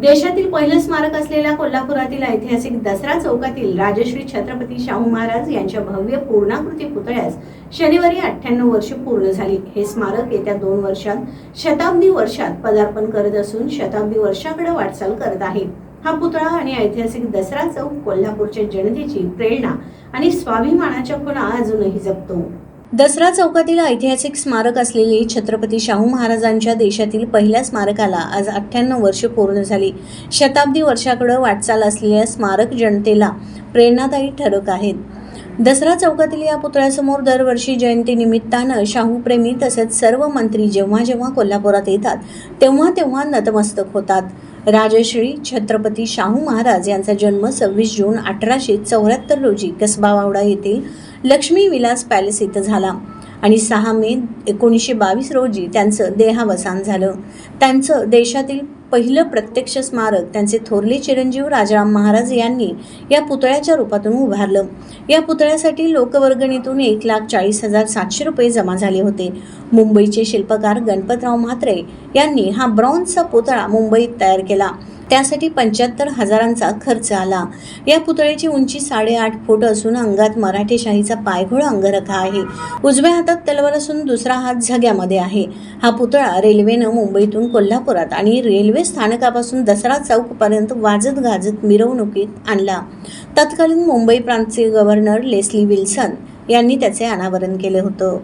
देशातील पहिलं स्मारक असलेल्या कोल्हापुरातील ऐतिहासिक दसरा चौकातील राजश्री छत्रपती शाहू महाराज यांच्या भव्य पूर्णाकृती पुतळ्यास शनिवारी 98 वर्षे पूर्ण झाली। हे स्मारक येत्या 2 वर्षात शताब्दी वर्षात पदार्पण करत असून शताब्दी वर्षाकडे वाटचाल करत आहे। हा पुतळा आणि ऐतिहासिक दसरा चौक कोल्हापूरच्या जनतेची प्रेरणा आणि स्वाभिमानाच्या खुणा अजूनही जपतो। दसरा चौकातील ऐतिहासिक स्मारक असलेले छत्रपती शाहू महाराजांच्या देशातील पहिल्या स्मारकाला आज 98 वर्षे पूर्ण झाली। शताब्दी वर्षाकडे वाटचाल असलेल्या स्मारक जनतेला प्रेरणादायी ठरत आहेत। दसरा चौकातील या पुतळ्यासमोर दरवर्षी जयंती निमित्तानं शाहूप्रेमी तसेच सर्व मंत्री जेव्हा जेव्हा कोल्हापुरात येतात तेव्हा तेव्हा नतमस्तक होतात। राजश्री छत्रपती शाहू महाराज यांचा जन्म 26 जून 1874 रोजी कसबा वावडा येथील लक्ष्मी विलास पॅलेस इथं झाला आणि 6 मे 1922 रोजी त्यांचं देहावसान झालं। त्यांचं देशातील पहिलं प्रत्यक्ष स्मारक त्यांचे थोरले चिरंजीव राजाराम महाराज यांनी या पुतळ्याच्या रूपातून उभारलं। या पुतळ्यासाठी लोकवर्गणीतून 1,40,700 रुपये जमा झाले होते। मुंबईचे शिल्पकार गणपतराव म्हात्रे यांनी हा ब्रॉन्झचा पुतळा मुंबईत तयार केला। त्यासाठी 75,000चा खर्च आला। या पुतळ्याची उंची 8.5 फूट असून अंगात मराठेशाहीचा पायघोळ अंगरखा आहे। उजव्या हातात तलवार असून दुसरा हात झग्यामध्ये आहे। हा पुतळा रेल्वेनं मुंबईतून कोल्हापुरात आणि रेल्वे स्थानकापासून दसरा चौकपर्यंत वाजत गाजत मिरवणुकीत आणला। तत्कालीन मुंबई प्रांतचे गव्हर्नर लेस्ली विल्सन यांनी त्याचे अनावरण केले होतं।